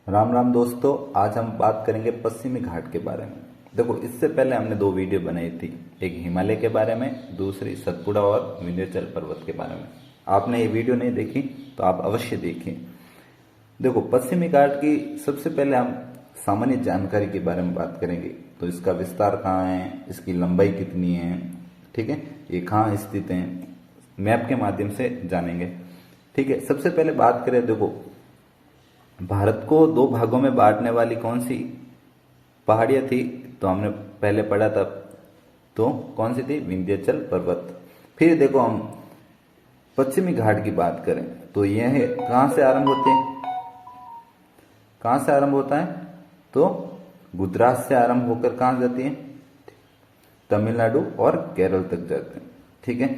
राम राम दोस्तों, आज हम बात करेंगे पश्चिमी घाट के बारे में। देखो, इससे पहले हमने दो वीडियो बनाई थी, एक हिमालय के बारे में, दूसरी सतपुड़ा और विंध्याचल पर्वत के बारे में। आपने ये वीडियो नहीं देखी तो आप अवश्य देखिए। देखो, पश्चिमी घाट की सबसे पहले हम सामान्य जानकारी के बारे में बात करेंगे। तो इसका विस्तार कहाँ है, इसकी लंबाई कितनी है, ठीक है, ये कहाँ स्थित है, मैप के माध्यम से जानेंगे। ठीक है, सबसे पहले बात करें, देखो भारत को दो भागों में बांटने वाली कौन सी पहाड़ियां थी, तो हमने पहले पढ़ा था। तो कौन सी थी? विंध्याचल पर्वत। फिर देखो, हम पश्चिमी घाट की बात करें तो यह कहां से आरंभ होते हैं, कहां से आरंभ होता है? तो गुजरात से आरंभ होकर कहां जाती है? तमिलनाडु और केरल तक जाते हैं। ठीक है,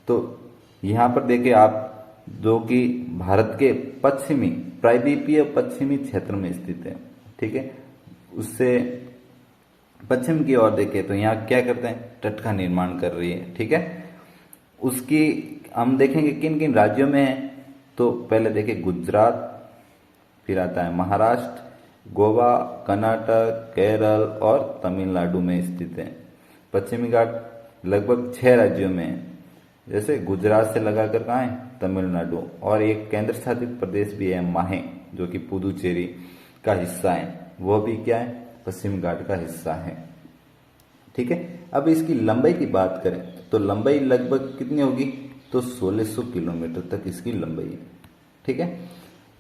तो यहां पर देखिए आप, जो कि भारत के पश्चिमी प्रायद्वीपीय पश्चिमी क्षेत्र में स्थित है। ठीक है, उससे पश्चिम की ओर देखें तो यहाँ क्या करते हैं? तट का निर्माण कर रही है। ठीक है, उसकी हम देखेंगे किन किन राज्यों में है। तो पहले देखें गुजरात, फिर आता है महाराष्ट्र, गोवा, कर्नाटक, केरल और तमिलनाडु में स्थित है। पश्चिमी घाट लगभग 6 राज्यों में है, जैसे गुजरात से लगाकर कहाँ है? तमिलनाडु, और एक केंद्र शासित प्रदेश भी है माहे, जो कि पुदुचेरी का हिस्सा है, वह भी क्या है? पश्चिमी घाट का हिस्सा है। ठीक है, अब इसकी लंबाई की बात करें तो लंबाई लगभग कितनी होगी? तो 1600 किलोमीटर तक इसकी लंबाई है। ठीक है,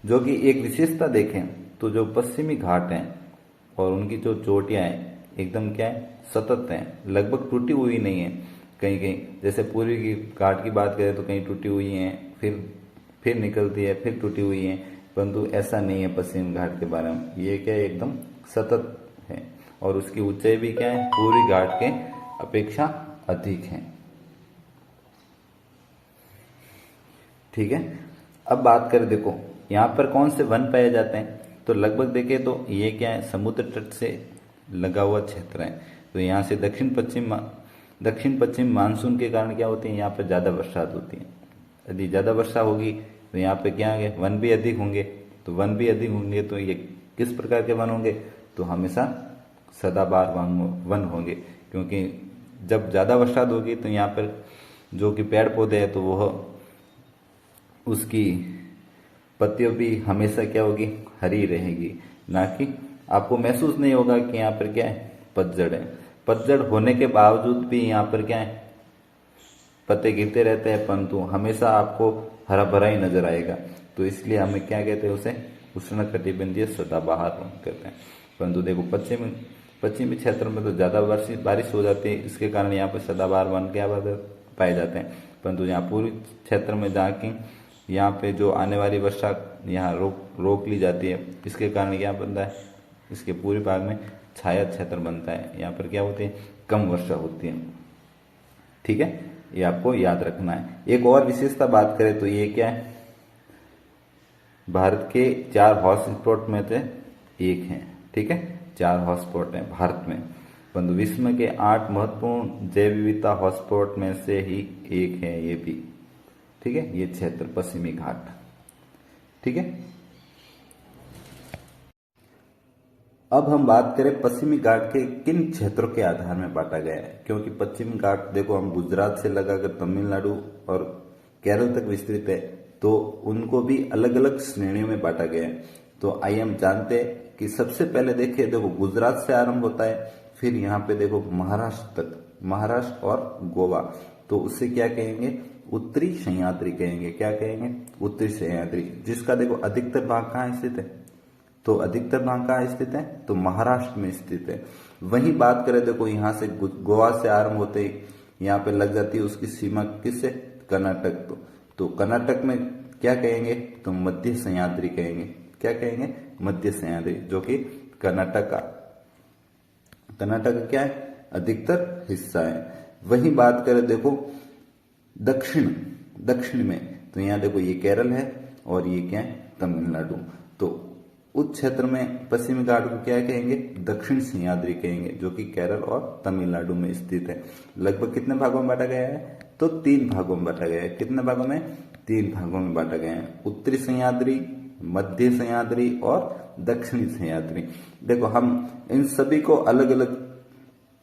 जो कि एक विशेषता देखें तो जो पश्चिमी घाट हैं और उनकी जो चोटियां हैं एकदम क्या है? सतत हैं, लगभग टूटी हुई नहीं है। कहीं कहीं जैसे पूर्वी की घाट की बात करें तो कहीं टूटी हुई हैं, फिर निकलती है, फिर टूटी हुई है, परंतु ऐसा नहीं है पश्चिम घाट के बारे में। ये क्या है? एकदम सतत है, और उसकी ऊंचाई भी क्या है? पूर्वी घाट के अपेक्षा अधिक है। ठीक है, अब बात करें, देखो यहाँ पर कौन से वन पाए जाते हैं। तो लगभग देखें तो ये क्या है? समुद्र तट से लगा हुआ क्षेत्र है। तो यहाँ से दक्षिण पश्चिम मानसून के कारण क्या होती है? यहाँ पर ज्यादा बरसात होती है। यदि ज्यादा वर्षा होगी तो यहाँ पे क्या होंगे? वन भी अधिक होंगे। तो वन भी अधिक होंगे तो ये किस प्रकार के वन होंगे? तो हमेशा सदाबहार वन होंगे, क्योंकि जब ज्यादा बरसात होगी तो यहाँ पर जो कि पेड़ पौधे हैं तो वह उसकी पत्तियों भी हमेशा क्या होगी? हरी रहेगी, ना कि आपको महसूस नहीं होगा कि यहाँ पर क्या है? पतझड़ है। पतझड़ होने के बावजूद भी यहाँ पर क्या है? पत्ते गिरते रहते हैं, परंतु हमेशा आपको हरा भरा ही नजर आएगा। तो इसलिए हमें क्या कहते हैं? उसे उष्णकटिबंधीय सदाबहार वन कहते हैं। परंतु देखो, पश्चिमी क्षेत्र में तो ज्यादा बारिश हो जाती है, इसके कारण यहाँ पर सदाबहार वन क्या पाए जाते हैं। परंतु यहाँ पूर्वी क्षेत्र में जहाँ की यहाँ पे जो आने वाली वर्षा यहाँ रोक ली जाती है, इसके कारण क्या बनता है? इसके पूर्वी भाग में छाया क्षेत्र बनता है, यहाँ पर क्या होती है? कम वर्षा होती है। ठीक है, ये आपको याद रखना है। एक और विशेषता बात करें तो ये क्या है? भारत के 4 हॉटस्पॉट में से एक है। ठीक है, 4 हॉटस्पॉट है भारत में, परंतु विश्व के 8 महत्वपूर्ण जैव विविधता हॉटस्पॉट में से ही एक है ये भी। ठीक है, ये क्षेत्र पश्चिमी घाट। ठीक है, अब हम बात करें पश्चिमी घाट के किन क्षेत्रों के आधार में बांटा गया है। क्योंकि पश्चिमी घाट देखो, हम गुजरात से लगाकर तमिलनाडु और केरल तक विस्तृत है, तो उनको भी अलग अलग श्रेणियों में बांटा गया है। तो आइए हम जानते हैं कि सबसे पहले देखिए, देखो गुजरात से आरंभ होता है, फिर यहाँ पे देखो महाराष्ट्र तक, महाराष्ट्र और गोवा। तो उससे क्या कहेंगे? उत्तरी सह्याद्री कहेंगे। क्या कहेंगे? उत्तरी सह्याद्री, जिसका देखो अधिकतर भाग कहाँ स्थित है? तो अधिकतर भाग कहाँ स्थित है? तो महाराष्ट्र में स्थित है। वहीं बात करें, देखो यहाँ से गोवा से आरंभ होते ही यहाँ पे लग जाती है उसकी सीमा किससे? कर्नाटक। तो कर्नाटक में क्या कहेंगे? तो मध्य सह्याद्री कहेंगे। क्या कहेंगे? मध्य सह्याद्री, जो कि कर्नाटक का क्या है? अधिकतर हिस्सा है। वही बात करें, देखो दक्षिण में, तो यहाँ देखो ये केरल है और ये क्या है? तमिलनाडु। तो उस क्षेत्र में पश्चिमी घाट को क्या कहेंगे? दक्षिण सह्याद्री कहेंगे, जो कि केरल और तमिलनाडु में स्थित है। लगभग कितने भागों में बांटा गया है? तो 3 भागों में बांटा गया है। कितने भागों में? 3 भागों में बांटा गया है। उत्तरी सह्याद्री, मध्य सह्याद्री और दक्षिणी सह्याद्री। देखो हम इन सभी को अलग अलग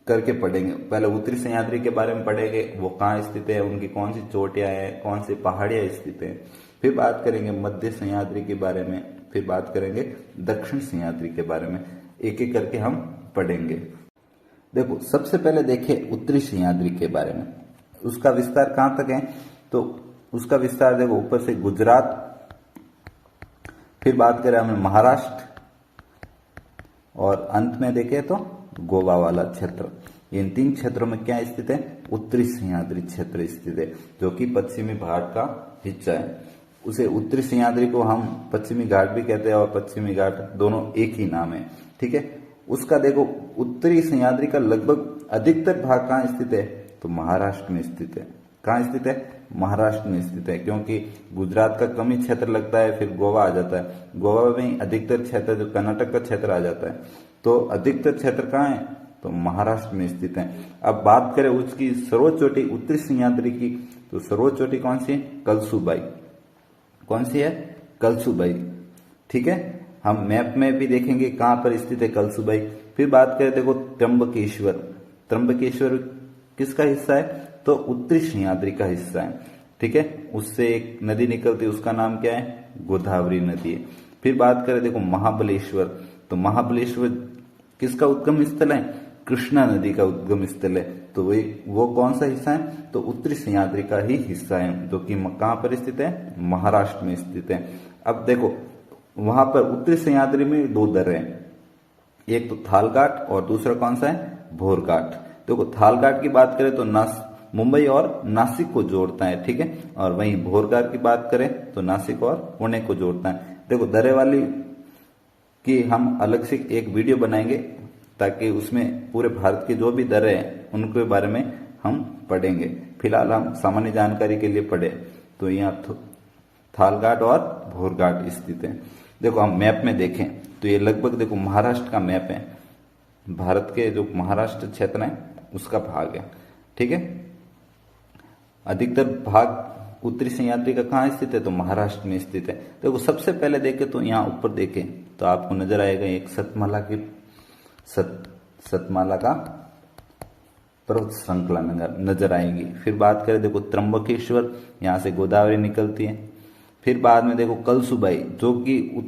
करके पढ़ेंगे। पहले उत्तरी सह्याद्री के बारे में पढ़ेंगे, वो कहाँ स्थित है, उनकी कौन सी चोटियां हैं, कौन सी पहाड़ियां स्थित हैं। फिर बात करेंगे मध्य सह्याद्री के बारे में, फिर बात करेंगे दक्षिण सह्याद्री के बारे में। एक एक करके हम पढ़ेंगे। देखो सबसे पहले देखें उत्तरी सह्याद्री के बारे में। उसका विस्तार कहाँ तक है, तो उसका विस्तार देखो ऊपर से गुजरात, फिर बात करें हमने महाराष्ट्र, और अंत में देखें तो गोवा वाला क्षेत्र। इन 3 क्षेत्रों में क्या स्थित है, उत्तरी सह्याद्री क्षेत्र स्थित है, जो कि पश्चिमी घाट का हिस्सा है। उसे उत्तरी सह्याद्री को हम पश्चिमी घाट भी कहते हैं और पश्चिमी घाट दोनों एक ही नाम है, ठीक है। उसका देखो उत्तरी सह्याद्री का लगभग अधिकतर भाग कहाँ स्थित है, तो महाराष्ट्र में स्थित है। कहाँ स्थित है, महाराष्ट्र में स्थित है, क्योंकि गुजरात का कम ही क्षेत्र लगता है, फिर गोवा आ जाता है। गोवा में अधिकतर क्षेत्र जो कर्नाटक का क्षेत्र आ जाता है, तो अधिकतर क्षेत्र कहाँ है, तो महाराष्ट्र में स्थित है। अब बात करें उसकी सर्वोच्च चोटी उत्तरी सह्याद्री की, तो सर्वोच्च चोटी कौन सी है, कलसुबाई। कौन सी है, कलसुबाई, ठीक है। हम मैप में भी देखेंगे कहां पर स्थित है कलसुबाई। फिर बात करें देखो त्र्यंबकेश्वर। त्र्यंबकेश्वर किसका हिस्सा है, तो उत्तरी सह्याद्री का हिस्सा है, ठीक है। उससे एक नदी निकलती है, उसका नाम क्या है, गोदावरी नदी है। फिर बात करें देखो महाबलेश्वर, तो महाबलेश्वर किसका उद्गम स्थल है, कृष्णा नदी का उद्गम स्थल है। तो वो कौन सा हिस्सा है, तो उत्तरी सह्याद्री का ही हिस्सा है, जो कि कहां पर स्थित है, महाराष्ट्र में स्थित है। अब देखो वहां पर उत्तरी सह्याद्री में 2 दर्रे हैं, एक तो थाल घाट और दूसरा कौन सा है, भोर घाट। देखो थाल घाट की बात करें तो मुंबई और नासिक को जोड़ता है, ठीक है। और वहीं भोर घाट की बात करें तो नासिक और पुणे को जोड़ता है। देखो दर्रे वाली की हम अलग से एक वीडियो बनाएंगे, ताकि उसमें पूरे भारत के जो भी दर्रे हैं उनके बारे में हम पढ़ेंगे। फिलहाल हम सामान्य जानकारी के लिए पढ़े, तो यहाँ थाल घाट और भोर घाट स्थित है। देखो हम मैप में देखें तो ये लगभग देखो महाराष्ट्र का मैप है, भारत के जो महाराष्ट्र क्षेत्र है उसका भाग है, ठीक है। अधिकतर भाग उत्तरी सह्याद्री का कहाँ स्थित है, तो महाराष्ट्र में स्थित है। देखो सबसे पहले देखें तो यहाँ ऊपर देखें तो आपको नजर आएगा एक सतमाला का पर्वत श्रृंखला नजर आएगी। फिर बात करें देखो त्र्यंबकेश्वर, यहाँ से गोदावरी निकलती है। फिर बाद में देखो कलसुबाई, जो कि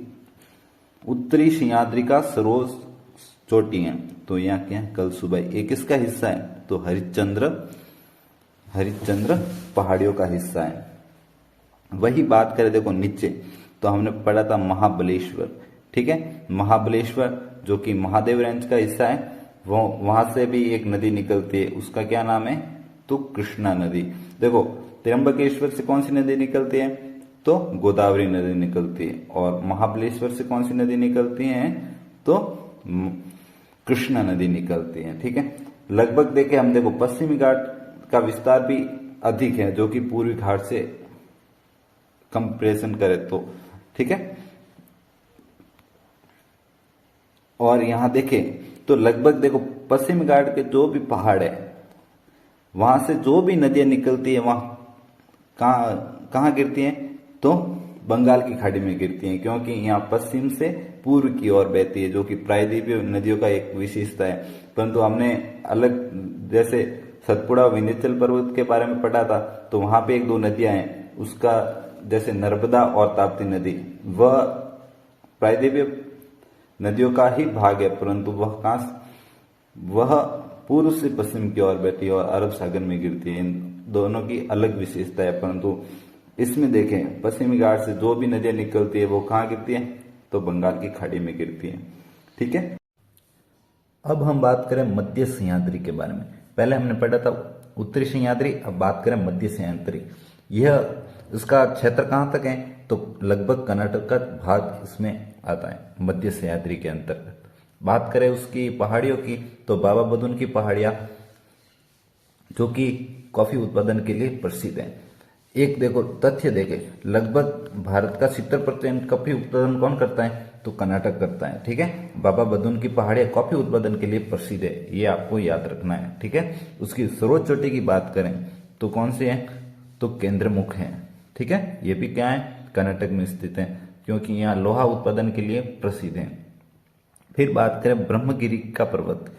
उत्तरी सह्याद्री का सर्वोच्च चोटी है, तो यहाँ क्या है, कलसुबाई। एक इसका हिस्सा है, तो हरिश्चंद्र पहाड़ियों का हिस्सा है। वही बात करें देखो नीचे, तो हमने पढ़ा था महाबलेश्वर, ठीक है। महाबलेश्वर जो कि महादेव रेंज का हिस्सा है, वो वहां से भी एक नदी निकलती है, उसका क्या नाम है, तो कृष्णा नदी। देखो त्र्यंबकेश्वर से कौन सी नदी निकलती है, तो गोदावरी नदी निकलती है। और महाबलेश्वर से कौन सी नदी निकलती है, तो कृष्णा नदी निकलती है, ठीक है। लगभग देखे हम देखो पश्चिमी घाट का विस्तार भी अधिक है, जो कि पूर्वी घाट से कंपैरिजन करे तो, ठीक है। और यहां देखें तो लगभग देखो पश्चिमी घाट के जो भी पहाड़ है, वहां से जो भी नदियां निकलती है वहां कहां गिरती हैं, तो बंगाल की खाड़ी में गिरती हैं, क्योंकि यहाँ पश्चिम से पूर्व की ओर बहती है, जो कि प्रायद्वीपीय नदियों का एक विशेषता है। परंतु हमने अलग जैसे सतपुड़ा विंध्याचल पर्वत के बारे में पढ़ा था, तो वहां पे 1-2 नदियां हैं, उसका जैसे नर्मदा और ताप्ती नदी, वह प्रायद्वीपीय नदियों का ही भाग है, परंतु वह पूर्व से पश्चिम की ओर बहती है और अरब सागर में गिरती है। इन दोनों की अलग विशेषता है, परंतु इसमें देखें पश्चिमी घाट से जो भी नदियां निकलती है वो कहाँ गिरती है, तो बंगाल की खाड़ी में गिरती है, ठीक है। अब हम बात करें मध्य सह्याद्री के बारे में। पहले हमने पढ़ा था उत्तरी सह्याद्री, अब बात करें मध्य सह्याद्री। यह इसका क्षेत्र कहाँ तक है, तो लगभग कर्नाटक का भाग इसमें आता है मध्य सह्याद्री के अंतर्गत। बात करें उसकी पहाड़ियों की, तो बाबा बुदुन की पहाड़ियां जो कि कॉफी उत्पादन के लिए प्रसिद्ध है। एक देखो तथ्य देखे, लगभग भारत का 70% कॉफी उत्पादन कौन करता है, तो कर्नाटक करता है, ठीक है। बाबा बुदुन की पहाड़ियां कॉफी उत्पादन के लिए प्रसिद्ध है, ये आपको याद रखना है, ठीक है। उसकी सर्वोच्च चोटी की बात करें तो कौन सी है, तो केंद्रमुख है, ठीक है। ये भी क्या है, कर्नाटक में स्थित है। क्योंकि यहाँ लोहा उत्पादन के लिए प्रसिद्ध है। फिर बात करें ब्रह्मगिरी का पर्वत,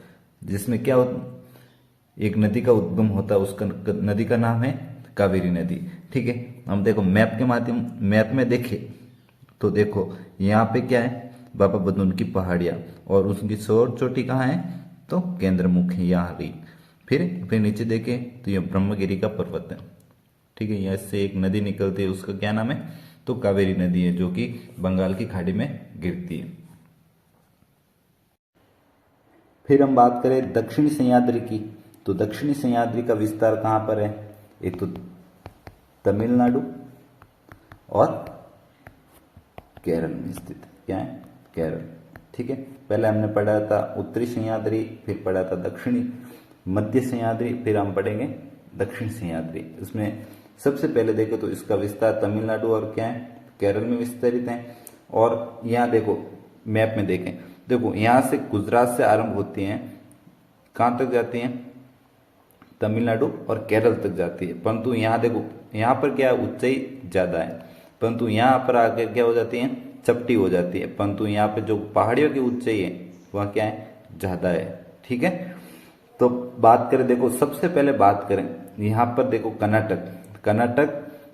जिसमें क्या एक नदी का उद्गम होता है, उसका नदी का नाम है कावेरी नदी। ठीक है, हम देखो मैप में देखें तो देखो यहाँ पे क्या है, बाबा बदनून की पहाड़ियाँ, और उसकी सर्वोच्च चोटी कहाँ है, तो केंद्रमुख है यहाँ रही। फिर नीचे देखें तो ये ब्रह्मगिरी का पर्वत है। ठीक है, यहाँ से एक नदी निकलती है, उसका क्या नाम है, तो कावेरी नदी है, जो कि बंगाल की खाड़ी में गिरती है। फिर हम बात करें दक्षिणी सह्याद्री की, तो दक्षिणी सह्याद्री का विस्तार कहाँ पर है, एक तो तमिलनाडु और केरल में स्थित है। क्या है, केरल। ठीक है, पहले हमने पढ़ा था उत्तरी सह्याद्री, फिर पढ़ा था दक्षिणी, मध्य सह्याद्री, फिर हम पढ़ेंगे दक्षिण सह्याद्री। इसमें सबसे पहले देखें तो इसका विस्तार तमिलनाडु और क्या है, केरल में विस्तारित है। और यहाँ देखो मैप में देखें, देखो यहाँ से गुजरात से आरंभ होती हैं, कहाँ तक जाती हैं, तमिलनाडु और केरल तक जाती है। परंतु यहाँ देखो, यहाँ पर क्या है, ऊंचाई ज्यादा है, परंतु यहाँ पर आकर क्या हो जाती है, चपटी हो जाती है। परंतु यहाँ पे जो पहाड़ियों की ऊंचाई है वह क्या है, ज्यादा है। ठीक है, तो बात करें, देखो सबसे पहले बात करें यहाँ पर देखो कर्नाटक,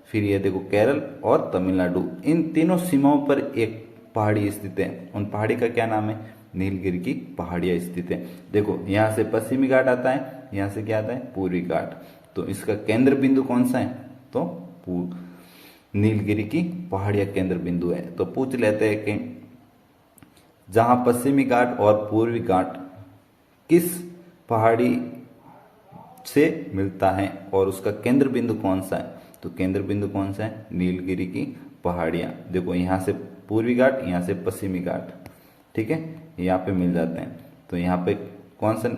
फिर ये देखो केरल और तमिलनाडु, इन तीनों सीमाओं पर एक पहाड़ी स्थित है। उन पहाड़ी का क्या नाम है, नीलगिरी की पहाड़ियां स्थित है। देखो यहाँ से पश्चिमी घाट आता है, यहाँ से क्या आता है, पूर्वी घाट। तो इसका केंद्र बिंदु कौन सा है, तो नीलगिरी की पहाड़ियां केंद्र बिंदु है। तो पूछ लेते हैं कि जहां पश्चिमी घाट और पूर्वी घाट किस पहाड़ी से मिलता है और उसका केंद्र बिंदु कौन सा है, तो केंद्र बिंदु कौन सा है, नीलगिरी की पहाड़ियां। देखो यहाँ से पूर्वी घाट, यहाँ से पश्चिमी घाट, ठीक है, यहाँ पे मिल जाते हैं। तो यहाँ पे कौन सा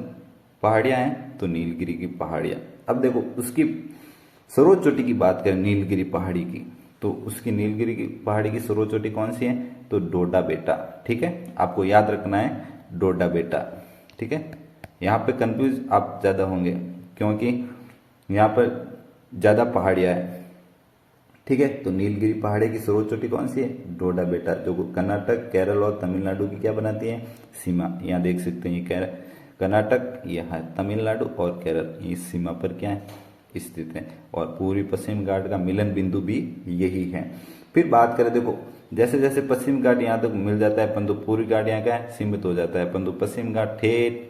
पहाड़ियां हैं, तो नीलगिरी की पहाड़ियां। अब देखो उसकी सर्वोच्च चोटी की बात करें नीलगिरी पहाड़ी की, तो उसकी नीलगिरी की पहाड़ी की सर्वोच्च चोटी कौन सी है, तो डोडा बेटा। ठीक है, आपको याद रखना है डोडा बेटा। ठीक है, यहाँ पे कंफ्यूज आप ज्यादा होंगे क्योंकि यहाँ पर ज्यादा पहाड़ियां है। ठीक है, तो नीलगिरी पहाड़ी की सर्वोच्च चोटी कौन सी है, डोडा बेटा, जो कर्नाटक, केरल और तमिलनाडु की क्या बनाती है, सीमा। यहाँ देख सकते हैं ये कर्नाटक, यह है तमिलनाडु और केरल, इस सीमा पर क्या है, स्थित है। और पूर्वी पश्चिम घाट का मिलन बिंदु भी यही है। फिर बात करें, देखो जैसे जैसे पश्चिम घाट यहाँ तक मिल जाता है, परंतु पूर्वी घाट यहाँ का है, सीमित हो जाता है। परंतु पश्चिम घाट ठेठ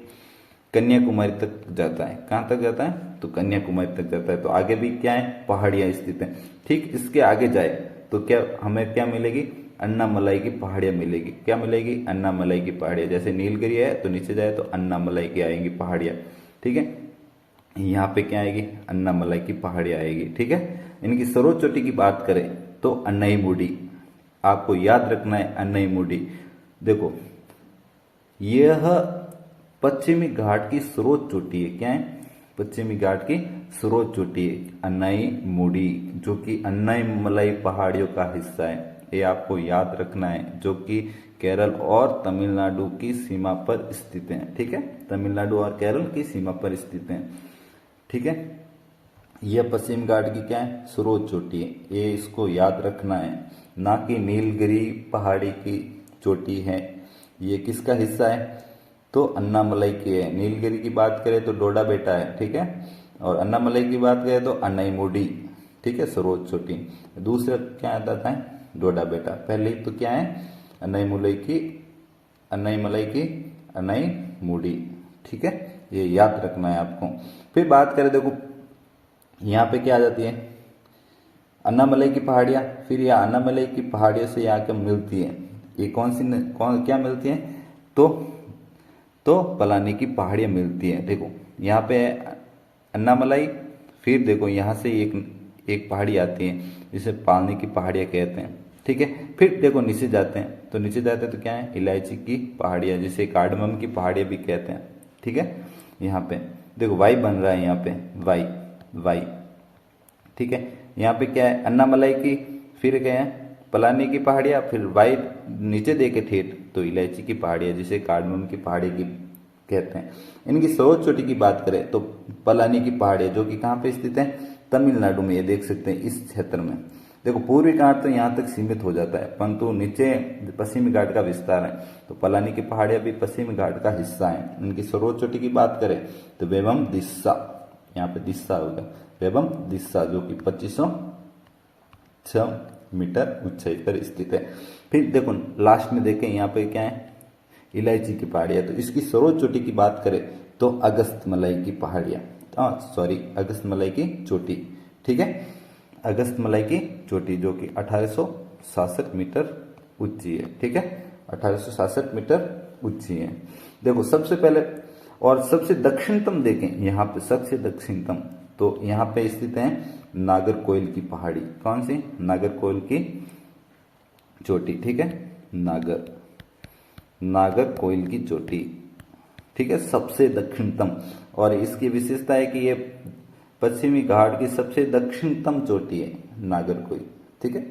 कन्याकुमारी तक जाता है। कहाँ तक जाता है, तो कन्याकुमारी तक जाता है। तो आगे भी क्या है, पहाड़ियां स्थित है। ठीक इसके आगे जाए तो क्या हमें क्या मिलेगी, अन्नामलाई की पहाड़ियां मिलेगी। क्या मिलेगी, अन्नामलाई की पहाड़ियां। जैसे नीलगिरी है तो नीचे जाए तो अन्नामलाई की आएंगी पहाड़ियां। ठीक है, यहाँ पे क्या आएगी, अन्नामलाई की पहाड़ियां आएगी। ठीक है, इनकी सर्वोच्च चोटी की बात करें तो अन्नाईमुडी, आपको याद रखना है अन्नाईमुडी। देखो यह पश्चिमी घाट की सर्वोच्च चोटी है। क्या है, पश्चिमी घाट की सर्वोच्च चोटी है अन्नाईमुडी, जो कि अन्नाईमलाई पहाड़ियों का हिस्सा है। ये आपको याद रखना है, जो कि केरल और तमिलनाडु की सीमा पर स्थित है। ठीक है, तमिलनाडु और केरल की सीमा पर स्थित है। ठीक है, यह पश्चिम घाट की क्या है, सर्वोच्च चोटी है। ये इसको याद रखना है, ना कि नीलगिरी पहाड़ी की चोटी है। ये किसका हिस्सा है, तो अन्नामलाई की है। नीलगिरी की बात करें तो डोडा बेटा है। ठीक है, और अन्नामलाई की बात करें तो अन्नाईमुडी। ठीक है, सर्वोच्च चोटी। दूसरा क्या आता है, डोडा बेटा। पहले तो क्या है, अन्नाईमलाई की अन्नाईमुडी। ठीक है, ये याद रखना है आपको। फिर बात करें, देखो यहाँ पे क्या आ जाती है, अन्नामलाई की पहाड़ियां। फिर यह अन्नामलाई की पहाड़ियों से यहाँ क्या मिलती है, ये क्या मिलती है, तो पलानी की पहाड़ियां मिलती है। देखो यहाँ पे अन्नामलाई, फिर देखो यहाँ से एक पहाड़ी आती है जिसे पालनी की पहाड़ियां कहते हैं। ठीक है, फिर देखो नीचे जाते हैं तो क्या है, इलायची की पहाड़ियां, जिसे कार्डमम की पहाड़ियां भी कहते हैं। ठीक है, यहाँ पे देखो वाई बन रहा है, यहाँ पे वाई। ठीक है, यहाँ पे क्या है, अन्नामलाई की, फिर क्या है, पलानी की पहाड़ियां, फिर वाई नीचे देके ठेठ तो इलायची की पहाड़ियां, जिसे कार्डमम की पहाड़ी की कहते हैं। इनकी सर्वोच्च चोटी की बात करें तो पलानी की पहाड़ियां, जो कि कहाँ पे स्थित है, तमिलनाडु में। ये देख सकते हैं इस क्षेत्र में। देखो पूर्वी घाट तो यहाँ तक सीमित हो जाता है, परंतु नीचे पश्चिमी घाट का विस्तार है। तो पलानी की पहाड़ियां भी पश्चिमी घाट का हिस्सा है। इनकी सर्वोच्च चोटी की बात करें तो वेबम दिस्सा, यहाँ पे दिस्सा होगा, वेबम दिस्सा, जो कि 2506 मीटर ऊंचाई पर स्थित है। फिर देखो लास्ट में देखें यहाँ पे क्या है, इलायची की पहाड़ियां। तो इसकी सर्वोच्च चोटी की बात करें तो अगस्त मलाई की पहाड़ियां, अगस्त मलाई की चोटी, ठीक है, अगस्त मलाई की चोटी जो कि 1867 मीटर ऊंची है, ठीक है, 1867 मीटर ऊंची है। देखो सबसे पहले और सबसे दक्षिणतम देखें, यहाँ पे सबसे दक्षिणतम तो यहाँ पे स्थित है नागरकोइल की पहाड़ी। कौन सी? नागरकोइल की चोटी, ठीक है, नागरकोइल की चोटी, ठीक है, सबसे दक्षिणतम। और इसकी विशेषता है कि ये पश्चिमी घाट की सबसे दक्षिणतम चोटी है नागरकोइल, ठीक है,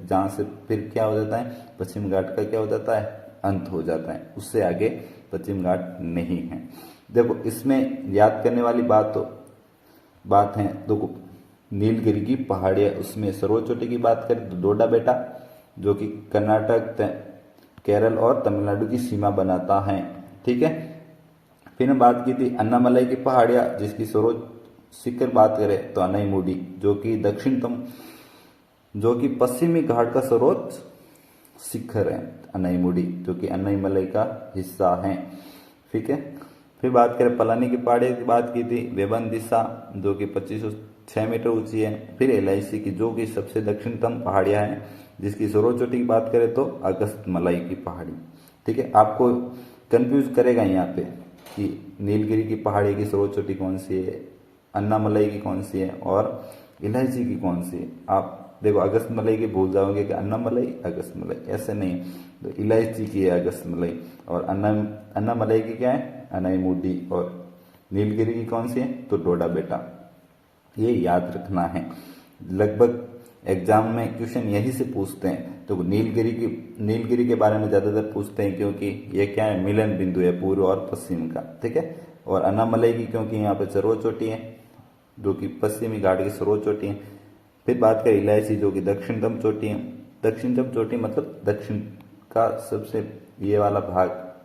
जहां से फिर क्या हो जाता है, पश्चिम घाट का क्या हो जाता है, अंत हो जाता है, उससे आगे पश्चिम घाट नहीं है। देखो इसमें याद करने वाली बात है, देखो नीलगिरी की पहाड़ियां, उसमें सर्वोच्च चोटी की बात करें तो डोडा बेटा, जो कि कर्नाटक, केरल और तमिलनाडु की सीमा बनाता है, ठीक है। फिर बात की थी अन्नामलाई की पहाड़ियां, जिसकी सर्वोच्च शिखर बात करें तो अनाईमुडी, जो कि दक्षिणतम, जो कि पश्चिमी घाट का सर्वोच्च शिखर है अनाईमुडी, जो कि अन्नाईमलाई का हिस्सा है, ठीक है। फिर बात करें पलानी की पहाड़ियों की बात की थी, वेबन दिशा, जो कि 2506 मीटर ऊंची है। फिर एलआईसी की, जो कि सबसे दक्षिणतम पहाड़ियां हैं, जिसकी सर्वोच्च चोटी की बात करें तो अगस्त मलाई की पहाड़ी, ठीक है। आपको कंफ्यूज करेगा यहाँ पे कि नीलगिरी की पहाड़ी की सर्वोच्च चोटी कौन सी है, अन्नामलाई की कौन सी है और इलायची की कौन सी है। आप देखो अगस्त मलाई की भूल जाओगे कि अन्नामलाई अगस्त मलाई, ऐसे नहीं, तो इलायची की है अगस्त मलाई, और अन्नामलाई की क्या है, अनाईमुडी, और नीलगिरी की कौन सी है तो डोडा बेटा। ये याद रखना है, लगभग एग्जाम में क्वेश्चन यही से पूछते हैं। तो नीलगिरी के बारे में ज्यादातर पूछते हैं क्योंकि ये क्या है, मिलन बिंदु है पूर्व और पश्चिम का, ठीक है। और अन्नामलाई की क्योंकि यहाँ पे सर्वोच्च चोटी है, जो कि पश्चिमी घाट की सर्वोच्च चोटी है। फिर बात करें इलायची, जो कि दक्षिणतम चोटी है। दक्षिणतम चोटी मतलब दक्षिण का सबसे ये वाला भाग,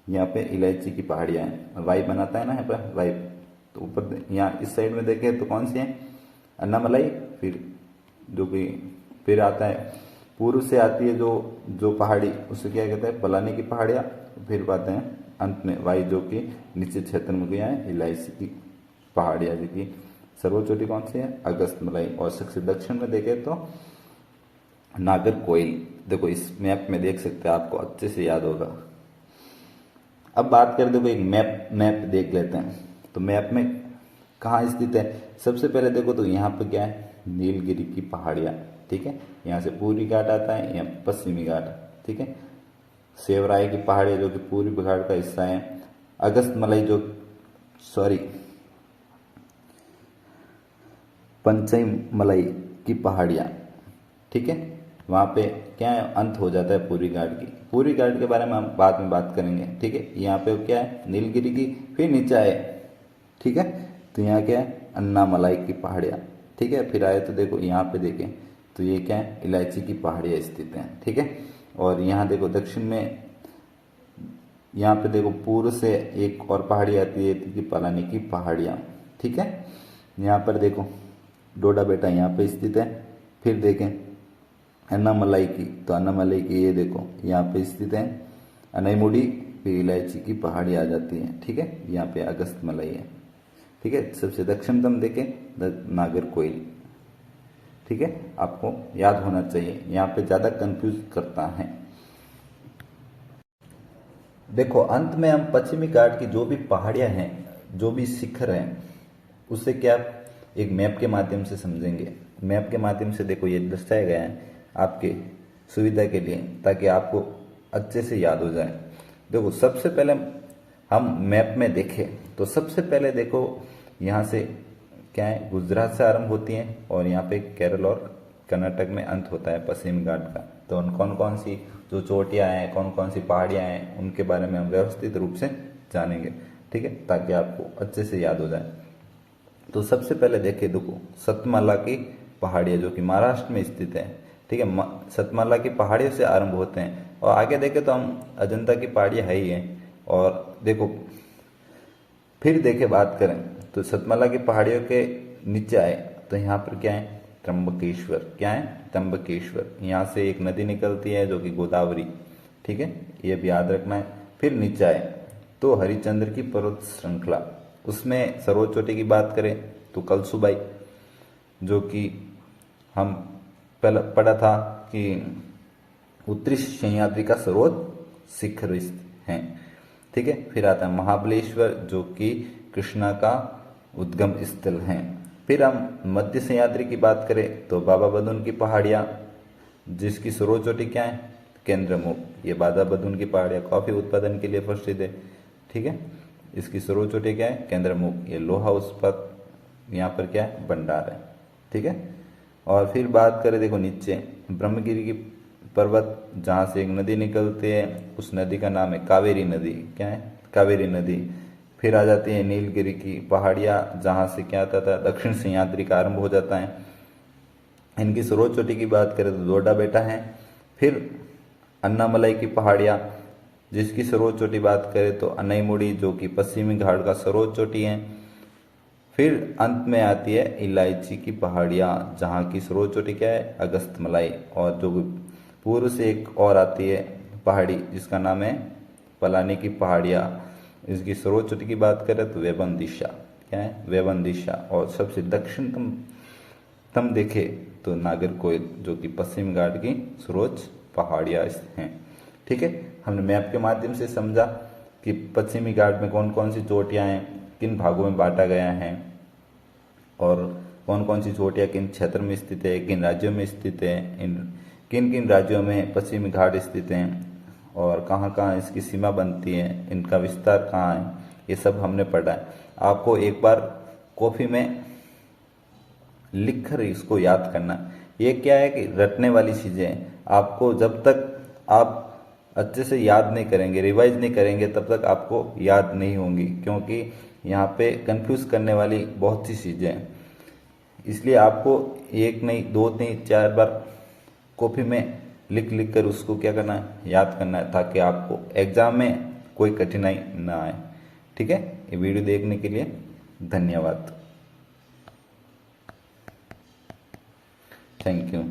यहाँ पे इलायची की पहाड़ियां हैं, वाई बनाता है ना यहाँ पर वाई, तो ऊपर यहाँ इस साइड में देखें तो कौन सी है, अन्नामलाई। फिर जो कि फिर आता है पूर्व से आती है जो पहाड़ी, उसे क्या कहते हैं, पलानी की पहाड़ियां। फिर पाते हैं अंत में वाई, जो कि नीचे क्षेत्र में गया है इलायची की पहाड़ियां, जो कि सर्वोच्च चोटी कौन सी है, अगस्त मलाई। और सबसे दक्षिण में देखें तो नागरकोइल। देखो इस मैप में देख सकते हैं, आपको अच्छे से याद होगा। अब बात करें, देखो एक मैप देख लेते हैं। तो मैप में कहाँ स्थित है, सबसे पहले देखो तो यहाँ पे क्या है, नीलगिरी की पहाड़ियाँ, ठीक है, यहाँ से पूर्वी घाट आता है, यहाँ पश्चिमी घाट, ठीक है। सेवराय की पहाड़ियाँ, जो कि पूर्वी घाट का हिस्सा है। अगस्त मलाई पंचम मलाई की पहाड़ियाँ, ठीक है, वहाँ पे क्या है, अंत हो जाता है पूर्वी घाट की। पूर्वी घाट के बारे में हम बाद में बात करेंगे, ठीक है। यहाँ पे क्या है, नीलगिरी की, फिर नीचे आए, ठीक है, तो यहाँ क्या है, अन्नामलाई की पहाड़ियाँ, ठीक है। फिर आए तो देखो यहाँ पे देखें तो ये क्या है, इलायची की पहाड़ियाँ स्थित हैं, ठीक है। और यहाँ देखो दक्षिण में, यहाँ पे देखो पूर्व से एक और पहाड़ी आती है कि पलानी की पहाड़ियाँ, ठीक है। यहाँ पर देखो डोडा बेटा यहाँ पे स्थित है। फिर देखें अन्नामलाई की, तो अन्नामलाई की ये देखो यहाँ पे स्थित है अनाईमुडी, फिर इलायची की पहाड़ी आ जाती है, ठीक है। यहाँ पे अगस्त मलाई है, ठीक है। सबसे दक्षिणतम देखें नागरकोइल, ठीक है, आपको याद होना चाहिए, यहाँ पे ज्यादा कंफ्यूज करता है। देखो अंत में हम पश्चिमी घाट की जो भी पहाड़ियां हैं, जो भी शिखर हैं, उससे क्या एक मैप के माध्यम से समझेंगे। मैप के माध्यम से देखो ये दर्शाया गया है आपके सुविधा के लिए, ताकि आपको अच्छे से याद हो जाए। देखो सबसे पहले हम मैप में देखें तो सबसे पहले देखो यहाँ से क्या है, गुजरात से आरंभ होती है और यहाँ पे केरल और कर्नाटक में अंत होता है पश्चिमी घाट का। तो कौन कौन सी जो चोटियां हैं, कौन कौन सी पहाड़ियां हैं, उनके बारे में हम व्यवस्थित रूप से जानेंगे, ठीक है, ताकि आपको अच्छे से याद हो जाए। तो सबसे पहले देखिए, देखो सतमाला की पहाड़ियाँ जो कि महाराष्ट्र में स्थित है। ठीक है, सतमाला की पहाड़ियों से आरंभ होते हैं और आगे देखें तो हम अजंता की पहाड़ियाँ है ही है। और देखो फिर देखे बात करें तो सतमाला की पहाड़ियों के नीचे आए तो यहाँ पर क्या है, त्र्यंबकेश्वर। क्या है, त्र्यंबकेश्वर। यहाँ से एक नदी निकलती है जो कि गोदावरी। ठीक है, ये भी याद रखना है। फिर नीचे आए तो हरिश्चंद्र की पर्वत श्रृंखला, उसमें सर्वोच्च चोटी की बात करें तो कलसुबाई, जो कि हम पहले पढ़ा था कि उत्तरी सह्याद्री का सर्वोच्च शिखर है। ठीक है, फिर आता है महाबलेश्वर जो कि कृष्णा का उद्गम स्थल है। फिर हम मध्य सह्याद्री की बात करें तो बाबा बदुन की पहाड़ियाँ, जिसकी सर्वोच्च चोटी क्या है, केंद्रमुख। ये बाबा बदुन की पहाड़ियाँ कॉफी उत्पादन के लिए प्रसिद्ध है। ठीक है, इसकी सर्वोच्च चोटी क्या है, केंद्रमुख। ये लोहा उत्पाद यहाँ पर क्या है, भंडार है। ठीक है, और फिर बात करें देखो नीचे ब्रह्मगिरी की पर्वत, जहाँ से एक नदी निकलती है, उस नदी का नाम है कावेरी नदी। क्या है, कावेरी नदी। फिर आ जाती है नीलगिरी की पहाड़ियाँ, जहाँ से क्या आता था, दक्षिण सह्याद्री का आरंभ हो जाता है। इनकी सर्वोच्च चोटी की बात करें तो दोडा बेटा है। फिर अन्नामलाई की पहाड़ियाँ, जिसकी सर्वोच्च चोटी बात करें तो अनईमुड़ी, जो कि पश्चिमी घाट का सर्वोच्च चोटी है। फिर अंत में आती है इलायची की पहाड़ियाँ, जहाँ की सर्वोच्च चोटी क्या है, अगस्तमलाई। और जो पूर्व से एक और आती है पहाड़ी जिसका नाम है पलानी की पहाड़ियाँ, इसकी सर्वोच्च चोटी की बात करें तो वेबंदिशा। क्या है, वेबंदिशा। और सबसे दक्षिणतम देखे तो नागरकोइल, जो कि पश्चिम घाट की सर्वोच्च पहाड़ियाँ हैं। ठीक है, हमने मैप के माध्यम से समझा कि पश्चिमी घाट में कौन कौन सी चोटियाँ हैं, किन भागों में बांटा गया है, और कौन कौन सी चोटियाँ किन क्षेत्र में स्थित है, किन राज्यों में स्थित है, किन किन राज्यों में पश्चिमी घाट स्थित हैं, और कहाँ कहाँ इसकी सीमा बनती है, इनका विस्तार कहाँ है, ये सब हमने पढ़ा है। आपको एक बार कॉपी में लिख कर इसको याद करना। ये क्या है कि रटने वाली चीज़ें हैं। आपको जब तक आप अच्छे से याद नहीं करेंगे, रिवाइज नहीं करेंगे, तब तक आपको याद नहीं होंगी, क्योंकि यहाँ पे कंफ्यूज करने वाली बहुत सी चीज़ें हैं। इसलिए आपको एक नहीं, दो नहीं, 4 बार कॉपी में लिख लिख कर उसको क्या करना है, याद करना है, ताकि आपको एग्जाम में कोई कठिनाई ना आए। ठीक है, ये वीडियो देखने के लिए धन्यवाद। Thank you.